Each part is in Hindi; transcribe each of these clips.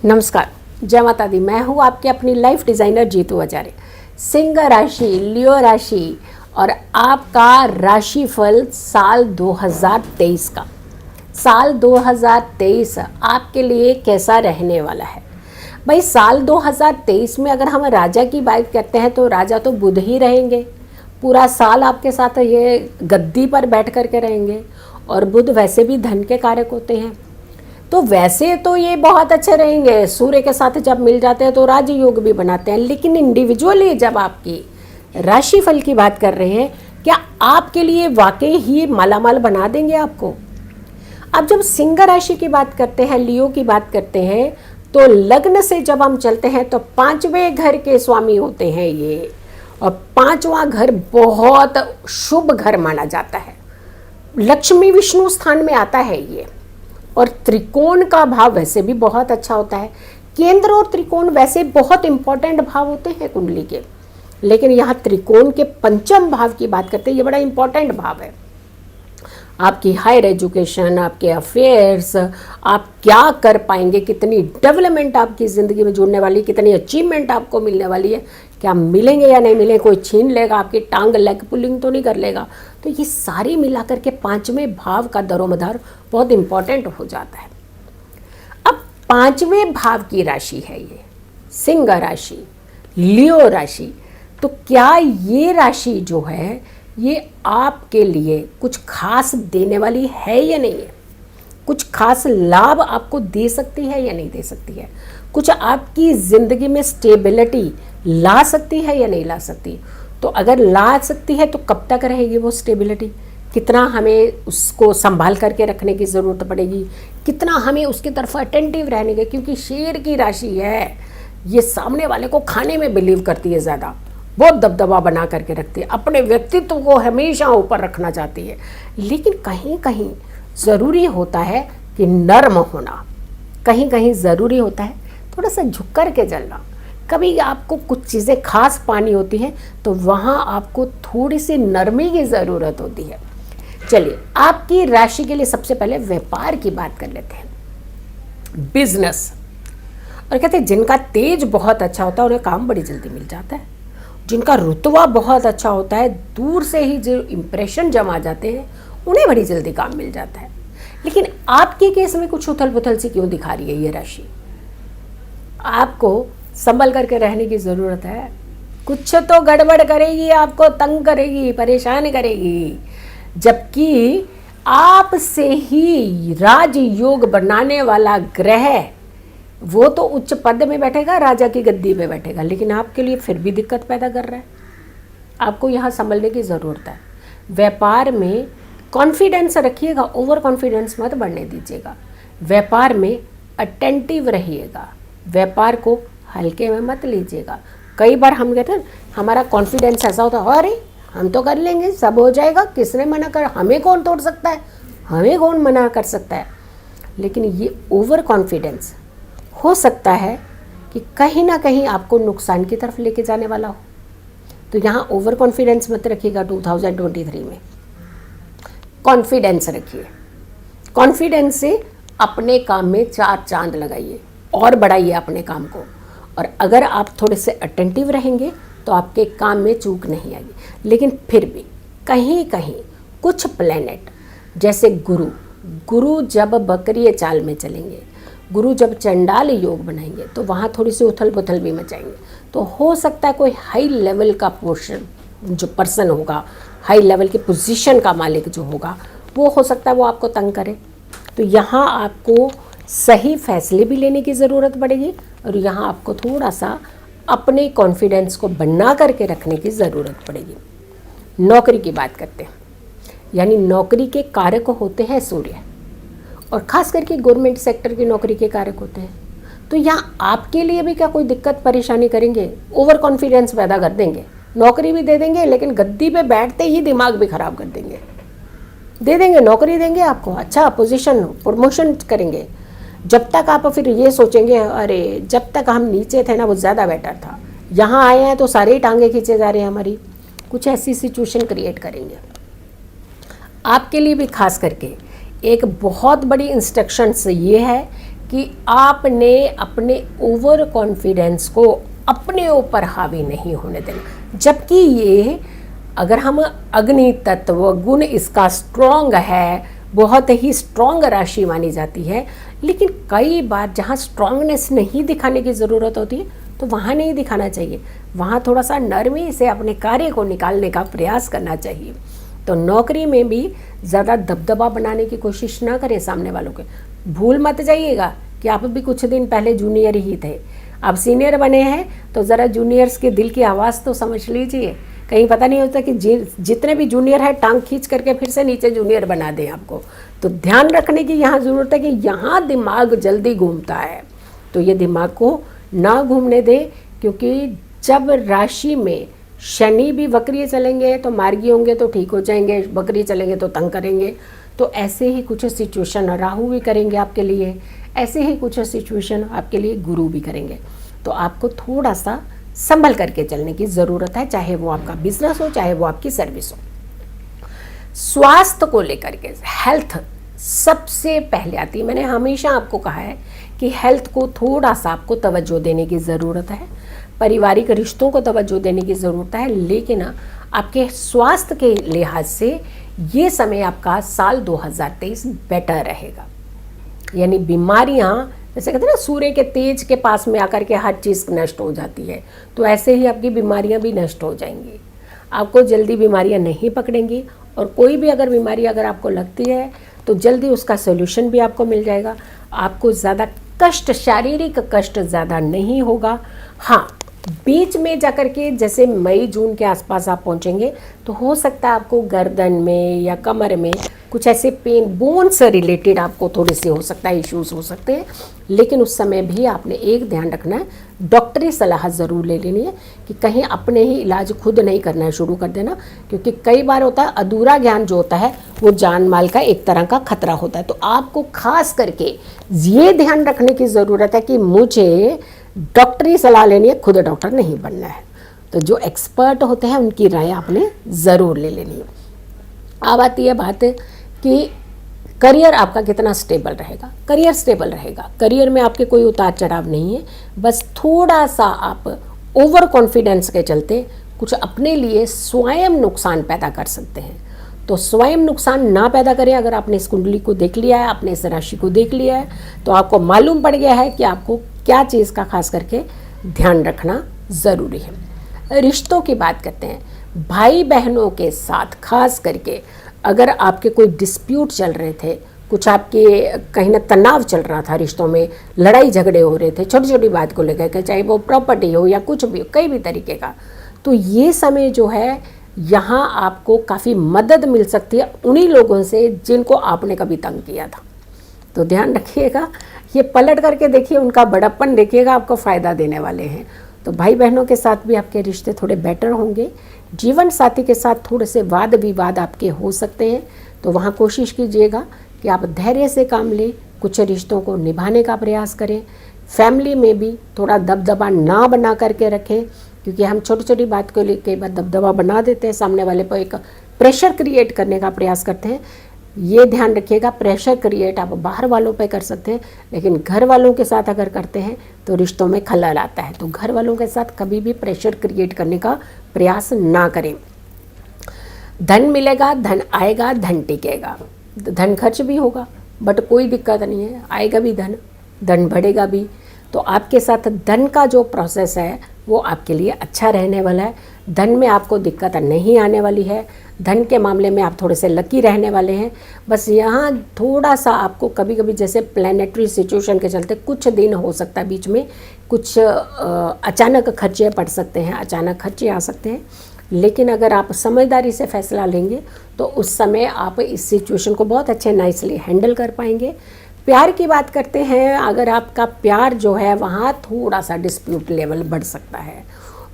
नमस्कार, जय माता दी। मैं हूँ आपकी अपनी लाइफ डिज़ाइनर जीतू आचार्य। सिंह राशि, लियो राशि और आपका राशिफल साल 2023 का। साल 2023 आपके लिए कैसा रहने वाला है? भाई, साल 2023 में अगर हम राजा की बात करते हैं तो राजा तो बुध ही रहेंगे। पूरा साल आपके साथ ये गद्दी पर बैठ कर के रहेंगे और बुध वैसे भी धन के कारक होते हैं, तो वैसे तो ये बहुत अच्छे रहेंगे। सूर्य के साथ जब मिल जाते हैं तो राजयोग भी बनाते हैं, लेकिन इंडिविजुअली जब आपकी राशिफल की बात कर रहे हैं, क्या आपके लिए वाकई ही मालामाल बना देंगे आपको? अब जब सिंह राशि की बात करते हैं, लियो की बात करते हैं, तो लग्न से जब हम चलते हैं तो 5वें घर के स्वामी होते हैं ये, और 5वां घर बहुत शुभ घर माना जाता है। लक्ष्मी विष्णु स्थान में आता है ये, और त्रिकोण का भाव वैसे भी बहुत अच्छा होता है। केंद्र और त्रिकोण वैसे बहुत इंपॉर्टेंट भाव होते हैं कुंडली के, लेकिन यहाँ त्रिकोण के पंचम भाव की बात करते हैं। ये बड़ा इंपॉर्टेंट भाव है। आपकी हायर एजुकेशन, आपके अफेयर्स, आप क्या कर पाएंगे, कितनी डेवलपमेंट आपकी ज़िंदगी में जुड़ने वाली, कितनी अचीवमेंट आपको मिलने वाली है, क्या मिलेंगे या नहीं मिलेंगे, कोई छीन लेगा आपकी टांग, लेग पुलिंग तो नहीं कर लेगा। तो ये सारी मिलाकर के 5वें भाव का दरोमदार बहुत इंपॉर्टेंट हो जाता है। अब 5वें भाव की राशि है ये सिंह राशि, लियो राशि। तो क्या ये राशि जो है ये आपके लिए कुछ खास देने वाली है या नहीं है? कुछ खास लाभ आपको दे सकती है या नहीं दे सकती है? कुछ आपकी ज़िंदगी में स्टेबिलिटी ला सकती है या नहीं ला सकती? तो अगर ला सकती है तो कब तक रहेगी वो स्टेबिलिटी? कितना हमें उसको संभाल करके रखने की ज़रूरत पड़ेगी? कितना हमें उसकी तरफ अटेंटिव रहने की? क्योंकि शेर की राशि है, ये सामने वाले को खाने में बिलीव करती है, ज़्यादा बहुत दबदबा बना करके रखती है, अपने व्यक्तित्व को हमेशा ऊपर रखना चाहती है। लेकिन कहीं कहीं ज़रूरी होता है कि नर्म होना, कहीं कहीं ज़रूरी होता है थोड़ा सा झुक कर के चलना। कभी आपको कुछ चीज़ें खास पानी होती हैं तो वहाँ आपको थोड़ी सी नरमी की ज़रूरत होती है। चलिए, आपकी राशि के लिए सबसे पहले व्यापार की बात कर लेते हैं, बिजनेस। और कहते हैं जिनका तेज बहुत अच्छा होता है उन्हें काम बड़ी जल्दी मिल जाता है। जिनका रुतबा बहुत अच्छा होता है, दूर से ही जो इम्प्रेशन जमा जाते हैं, उन्हें बड़ी जल्दी काम मिल जाता है। लेकिन आपके केस में कुछ उथल पुथल सी क्यों दिखा रही है ये राशि? आपको संभल करके रहने की ज़रूरत है। कुछ तो गड़बड़ करेगी, आपको तंग करेगी, परेशान करेगी। जबकि आपसे ही राजयोग बनाने वाला ग्रह, वो तो उच्च पद में बैठेगा, राजा की गद्दी पे बैठेगा, लेकिन आपके लिए फिर भी दिक्कत पैदा कर रहा है। आपको यहाँ संभलने की ज़रूरत है। व्यापार में कॉन्फिडेंस रखिएगा, ओवर कॉन्फिडेंस मत बढ़ने दीजिएगा। व्यापार में अटेंटिव रहिएगा, व्यापार को हल्के में मत लीजिएगा। कई बार हम कहते हैं हमारा कॉन्फिडेंस ऐसा होता है, अरे हम तो कर लेंगे, सब हो जाएगा, किसने मना कर, हमें कौन तोड़ सकता है, हमें कौन मना कर सकता है। लेकिन ये ओवर कॉन्फिडेंस हो सकता है कि कहीं ना कहीं आपको नुकसान की तरफ लेके जाने वाला हो। तो यहाँ ओवर कॉन्फिडेंस मत रखिएगा। 2023 में कॉन्फिडेंस रखिए। कॉन्फिडेंस से अपने काम में 4 चांद लगाइए और बढ़ाइए अपने काम को। और अगर आप थोड़े से अटेंटिव रहेंगे तो आपके काम में चूक नहीं आएगी। लेकिन फिर भी कहीं कहीं कुछ प्लैनेट जैसे गुरु जब बकरिए चाल में चलेंगे, गुरु जब चंडाल योग बनाएंगे, तो वहाँ थोड़ी सी उथल पुथल भी मचाएंगे। तो हो सकता है कोई हाई लेवल का पर्सन होगा, हाई लेवल की पोजीशन का मालिक जो होगा, वो हो सकता है वो आपको तंग करे। तो यहाँ आपको सही फैसले भी लेने की ज़रूरत पड़ेगी, और यहाँ आपको थोड़ा सा अपने कॉन्फिडेंस को बना करके रखने की ज़रूरत पड़ेगी। नौकरी की बात करते हैं, यानी नौकरी के कारक होते हैं सूर्य, और ख़ास करके गवर्नमेंट सेक्टर की नौकरी के कारक होते हैं। तो यहाँ आपके लिए भी क्या कोई दिक्कत परेशानी करेंगे? ओवर कॉन्फिडेंस पैदा कर देंगे, नौकरी भी दे देंगे, लेकिन गद्दी पे बैठते ही दिमाग भी ख़राब कर देंगे। दे देंगे, नौकरी देंगे आपको, अच्छा पोजीशन, प्रमोशन करेंगे। जब तक आप फिर ये सोचेंगे अरे जब तक हम नीचे थे ना वो ज़्यादा बेटर था, यहाँ आए हैं तो सारे ही टांगे खींचे जा रहे हैं हमारी, कुछ ऐसी सिचुएशन क्रिएट करेंगे। आपके लिए भी खास करके एक बहुत बड़ी इंस्ट्रक्शंस ये है कि आपने अपने ओवर कॉन्फिडेंस को अपने ऊपर हावी नहीं होने देना। जबकि ये अगर हम अग्नि तत्व गुण इसका स्ट्रॉन्ग है, बहुत ही स्ट्रॉन्ग राशि मानी जाती है, लेकिन कई बार जहाँ स्ट्रॉन्गनेस नहीं दिखाने की ज़रूरत होती है तो वहाँ नहीं दिखाना चाहिए, वहाँ थोड़ा सा नरमी से अपने कार्य को निकालने का प्रयास करना चाहिए। तो नौकरी में भी ज़्यादा दबदबा बनाने की कोशिश ना करें सामने वालों के। भूल मत जाइएगा कि आप भी कुछ दिन पहले जूनियर ही थे, अब सीनियर बने हैं तो ज़रा जूनियर्स के दिल की आवाज़ तो समझ लीजिए। कहीं पता नहीं होता कि जितने भी जूनियर हैं टांग खींच करके फिर से नीचे जूनियर बना दें आपको। तो ध्यान रखने की यहाँ ज़रूरत है कि यहाँ दिमाग जल्दी घूमता है, तो ये दिमाग को ना घूमने दें, क्योंकि जब राशि में शनि भी वक्री चलेंगे तो मार्गी होंगे तो ठीक हो जाएंगे, वक्री चलेंगे तो तंग करेंगे। तो ऐसे ही कुछ सिचुएशन राहु भी करेंगे आपके लिए, ऐसे ही कुछ सिचुएशन आपके लिए गुरु भी करेंगे। तो आपको थोड़ा सा संभल करके चलने की ज़रूरत है, चाहे वो आपका बिजनेस हो, चाहे वो आपकी सर्विस हो। स्वास्थ्य को लेकर के हेल्थ सबसे पहले आती है। मैंने हमेशा आपको कहा है कि हेल्थ को थोड़ा सा आपको तवज्जो देने की ज़रूरत है, पारिवारिक रिश्तों को तवज्जो देने की ज़रूरत है, लेकिन आपके स्वास्थ्य के लिहाज से ये समय आपका साल 2023 बेटर रहेगा। यानी बीमारियाँ, जैसे कहते हैं ना सूर्य के तेज के पास में आकर के हर चीज़ नष्ट हो जाती है, तो ऐसे ही आपकी बीमारियाँ भी नष्ट हो जाएंगी। आपको जल्दी बीमारियाँ नहीं पकड़ेंगी, और कोई भी अगर बीमारी अगर आपको लगती है तो जल्दी उसका सॉल्यूशन भी आपको मिल जाएगा। आपको ज़्यादा कष्ट, शारीरिक कष्ट ज़्यादा नहीं होगा। हाँ, बीच में जाकर के जैसे मई जून के आसपास आप पहुंचेंगे तो हो सकता है आपको गर्दन में या कमर में कुछ ऐसे पेन, बोन से रिलेटेड आपको थोड़े से हो सकता है इश्यूज हो सकते हैं, लेकिन उस समय भी आपने एक ध्यान रखना है, डॉक्टरी सलाह ज़रूर ले लेनी है कि कहीं अपने ही इलाज खुद नहीं करना है शुरू कर देना, क्योंकि कई बार होता है अधूरा ज्ञान जो होता है वो जान माल का एक तरह का खतरा होता है। तो आपको खास करके ये ध्यान रखने की ज़रूरत है कि मुझे डॉक्टरी सलाह लेनी है, खुद डॉक्टर नहीं बनना है। तो जो एक्सपर्ट होते हैं उनकी राय आपने ज़रूर ले लेनी है। अब आती है बात कि करियर आपका कितना स्टेबल रहेगा। करियर स्टेबल रहेगा, करियर में आपके कोई उतार चढ़ाव नहीं है, बस थोड़ा सा आप ओवर कॉन्फिडेंस के चलते कुछ अपने लिए स्वयं नुकसान पैदा कर सकते हैं। तो स्वयं नुकसान ना पैदा करें। अगर आपने इस कुंडली को देख लिया है, आपने इस राशि को देख लिया है, तो आपको मालूम पड़ गया है कि आपको क्या चीज़ का खास करके ध्यान रखना ज़रूरी है। रिश्तों की बात करते हैं, भाई बहनों के साथ खास करके अगर आपके कोई डिस्प्यूट चल रहे थे, कुछ आपके कहीं ना तनाव चल रहा था, रिश्तों में लड़ाई झगड़े हो रहे थे छोटी छोटी बात को लेकर के, चाहे वो प्रॉपर्टी हो या कुछ भी हो, कई भी तरीके का, तो ये समय जो है यहाँ आपको काफ़ी मदद मिल सकती है उन्हीं लोगों से जिनको आपने कभी तंग किया था। तो ध्यान रखिएगा, ये पलट करके देखिए, उनका बड़प्पन देखिएगा, आपको फ़ायदा देने वाले हैं। तो भाई बहनों के साथ भी आपके रिश्ते थोड़े बेटर होंगे। जीवन साथी के साथ थोड़े से वाद विवाद आपके हो सकते हैं, तो वहाँ कोशिश कीजिएगा कि आप धैर्य से काम लें, कुछ रिश्तों को निभाने का प्रयास करें। फैमिली में भी थोड़ा दबदबा ना बना करके रखें, क्योंकि हम छोटी छोटी बात को लेकर कई बार दबदबा बना देते हैं, सामने वाले पर एक प्रेशर क्रिएट करने का प्रयास करते हैं। ये ध्यान रखिएगा, प्रेशर क्रिएट आप बाहर वालों पे कर सकते हैं, लेकिन घर वालों के साथ अगर करते हैं तो रिश्तों में खलल आता है। तो घर वालों के साथ कभी भी प्रेशर क्रिएट करने का प्रयास ना करें। धन मिलेगा, धन आएगा, धन टिकेगा, धन खर्च भी होगा बट कोई दिक्कत नहीं है, आएगा भी धन, धन बढ़ेगा भी। तो आपके साथ धन का जो प्रोसेस है वो आपके लिए अच्छा रहने वाला है। धन में आपको दिक्कत नहीं आने वाली है, धन के मामले में आप थोड़े से लकी रहने वाले हैं। बस यहाँ थोड़ा सा आपको कभी कभी जैसे प्लानेटरी सिचुएशन के चलते कुछ दिन हो सकता है बीच में कुछ अचानक खर्चे पड़ सकते हैं, अचानक खर्चे आ सकते हैं, लेकिन अगर आप समझदारी से फैसला लेंगे तो उस समय आप इस सिचुएशन को बहुत अच्छे नाइसली हैंडल कर पाएंगे। प्यार की बात करते हैं, अगर आपका प्यार जो है वहाँ थोड़ा सा डिस्प्यूट लेवल बढ़ सकता है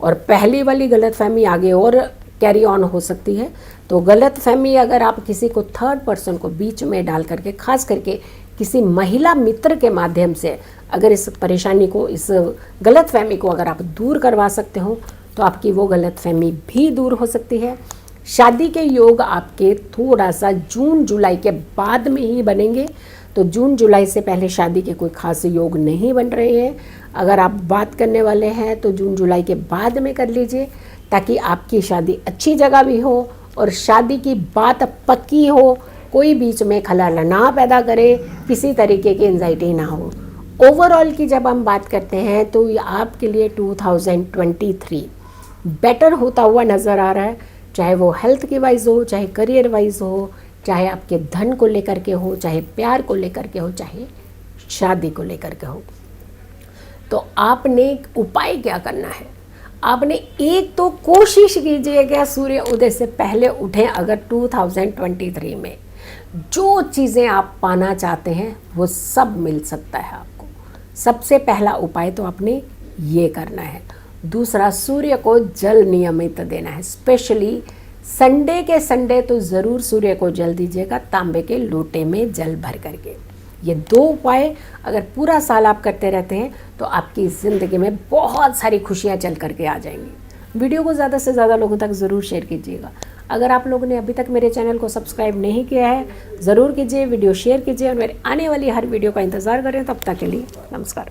और पहली वाली गलतफहमी आगे और कैरी ऑन हो सकती है। तो गलतफहमी अगर आप किसी को थर्ड पर्सन को बीच में डाल करके, खास करके किसी महिला मित्र के माध्यम से अगर इस परेशानी को, इस गलतफहमी को अगर आप दूर करवा सकते हो तो आपकी वो गलतफहमी भी दूर हो सकती है। शादी के योग आपके थोड़ा सा जून जुलाई के बाद में ही बनेंगे, तो जून जुलाई से पहले शादी के कोई खास योग नहीं बन रहे हैं। अगर आप बात करने वाले हैं तो जून जुलाई के बाद में कर लीजिए, ताकि आपकी शादी अच्छी जगह भी हो और शादी की बात पक्की हो, कोई बीच में खलल ना पैदा करे, किसी तरीके की एंजाइटी ना हो। ओवरऑल की जब हम बात करते हैं तो ये आपके लिए 2023 बेटर होता हुआ नज़र आ रहा है, चाहे वो हेल्थ की वाइज हो, चाहे करियर वाइज हो, चाहे आपके धन को लेकर के हो, चाहे प्यार को लेकर के हो, चाहे शादी को लेकर के हो। तो आपने उपाय क्या करना है? आपने एक तो कोशिश कीजिएगा सूर्य उदय से पहले उठें। अगर 2023 में जो चीज़ें आप पाना चाहते हैं वो सब मिल सकता है आपको। सबसे पहला उपाय तो आपने ये करना है। दूसरा, सूर्य को जल नियमित देना है। स्पेशली संडे के संडे तो ज़रूर सूर्य को जल दीजिएगा, तांबे के लोटे में जल भर करके। ये 2 उपाय अगर पूरा साल आप करते रहते हैं तो आपकी ज़िंदगी में बहुत सारी खुशियाँ चल करके आ जाएंगी। वीडियो को ज़्यादा से ज़्यादा लोगों तक ज़रूर शेयर कीजिएगा। अगर आप लोगों ने अभी तक मेरे चैनल को सब्सक्राइब नहीं किया है, ज़रूर कीजिए, वीडियो शेयर कीजिए और मेरे आने वाली हर वीडियो का इंतज़ार करें। तब तक के लिए नमस्कार।